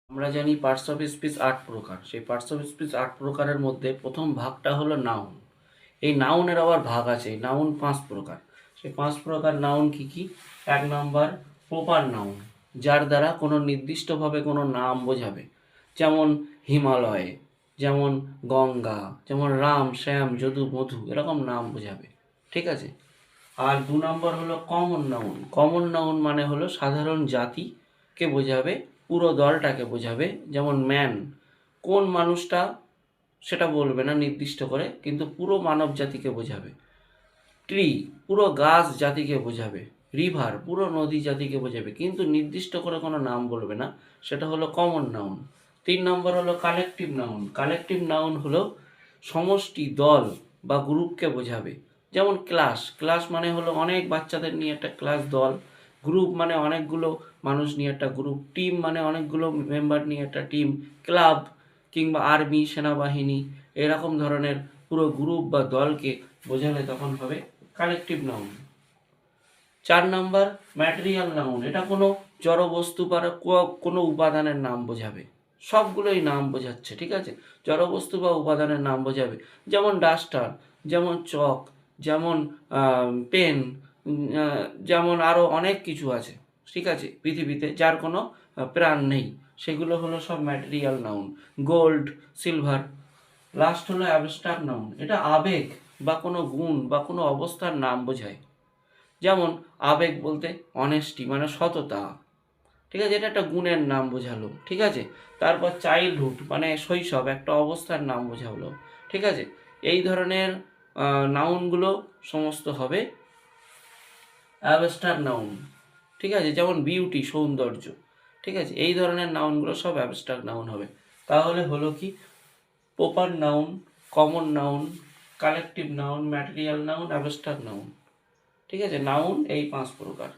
আমরা জানি parts of speech ৮ প্রকার। সেই পার্টস অফ স্পিচ ৮ প্রকারের মধ্যে প্রথম ভাগটা হলো নাউন। এই নাউনের আবার ভাগ আছে। নাউন ৫ প্রকার। সেই ৫ প্রকার নাউন কি কি? ১ নম্বর প্রপার নাউন, যার দ্বারা কোনো নির্দিষ্টভাবে কোনো নাম বোঝাবে। যেমন হিমালয়, যেমন গঙ্গা, যেমন রাম, শ্যাম, যদু, মধু, এরকম নাম বোঝাবে। ঠিক আছে? আর ২ নম্বর হলো কমন নাউন। কমন নাউন মানে হলো সাধারণ জাতিকে বোঝাবে, পুরো দলটাকে বোঝাবে। যেমন ম্যান, কোন মানুষটা সেটা বলবে না নির্দিষ্ট করে, কিন্তু পুরো মানব জাতিকে বোঝাবে। ট্রি, পুরো গাছ জাতিকে বোঝাবে। রিভার, পুরো নদী জাতিকে বোঝাবে, কিন্তু নির্দিষ্ট করে কোনো নাম বলবে না। সেটা হলো কমন নাউন। ৩ নম্বর হলো কালেকটিভ নাউন। কালেকটিভ নাউন হলো সমষ্টি, দল বা গ্রুপকে বোঝাবে। যেমন ক্লাস, ক্লাস মানে হলো অনেক বাচ্চাদের নিয়ে একটা ক্লাস, দল। গ্রুপ মানে অনেকগুলো মানুষ নিয়ে একটা গ্রুপ। টিম মানে অনেকগুলো মেম্বার নিয়ে একটা টিম। ক্লাব কিংবা আর্মি, সেনাবাহিনী, এরকম ধরনের পুরো গ্রুপ বা দলকে বোঝালে তখন হবে collective noun. ৪ number material noun. এটা কোনো জড় বস্তু বা কোনো উপাদানের নাম বোঝাবে। সবগুলোই নাম বোঝাচ্ছে, ঠিক আছে? জড় বস্তু বা উপাদানের নাম বোঝাবে। যেমন ডাস্টার, যেমন চক, যেমন পেন, যেমন আরও অনেক কিছু আছে, ঠিক আছে, পৃথিবীতে যার কোনো প্রাণ নেই। সেগুলো হলো সব material noun. Gold, silver. Last হলো অ্যাবস্ট্রাক্ট নাউন। এটা আবেগ বা কোনো গুণ বা কোনো অবস্থার নাম বোঝায়। যেমন আবেগ বলতে অনেস্টি মানে সততা, ঠিক আছে, এটা একটা গুণের নাম বোঝালো। ঠিক আছে? তারপর চাইল্ডহুড মানে শৈশব, একটা অবস্থার নাম বোঝালো। ঠিক আছে? এই ধরনের নাউনগুলো সমস্ত হবে অ্যাবস্ট্রাক্ট নাউন। ঠিক আছে? যেমন বিউটি, সৌন্দর্য। ঠিক আছে? এই ধরনের নাউনগুলো সব অ্যাবস্ট্রাক্ট নাউন হবে। তাহলে হলো কি? Proper noun, common noun, collective noun, material noun, abstract noun. ঠিক আছে? নাউন এই ৫ প্রকার।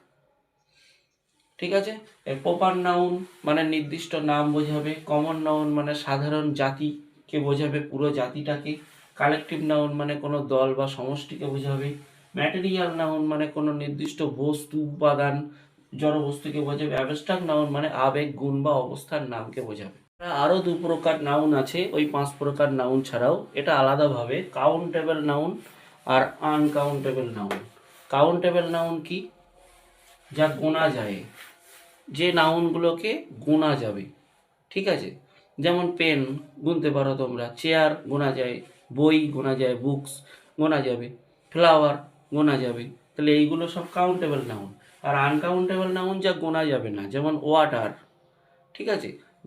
ঠিক আছে? এর প্রপার নাউন মানে নির্দিষ্ট নাম বোঝাবে। কমন নাউন মানে সাধারণ জাতিকে বোঝাবে, পুরো জাতিটাকে। কালেকটিভ নাউন মানে কোনো দল বা সমষ্টিকে বোঝাবে। ম্যাটেরিয়াল নাউন মানে কোনো নির্দিষ্ট বস্তু, উপাদান, জড় বস্তুকে বোঝাবে। অ্যাবস্ট্রাক্ট নাউন মানে আবেগ, গুণ বা অবস্থার নামকে বোঝাবে। আরও ২ প্রকার নাউন আছে ওই ৫ প্রকার নাউন ছাড়াও। এটা আলাদাভাবে কাউন্টেবল নাউন আর আনকাউন্টেবল নাউন। কাউন্টেবল নাউন কি? যা গোনা যায়, যে নাউনগুলোকে গোনা যাবে। ঠিক আছে? যেমন পেন গুনতে পারো তোমরা, চেয়ার গোনা যায়, বই গোনা যায়, বুকস গোনা যাবে, ফ্লাওয়ার গোনা যাবে। তাহলে এইগুলো সব কাউন্টেবল নাউন। আর আনকাউন্টেবল নাউন যা গোনা যাবে না, যেমন ওয়াটার। ঠিক আছে?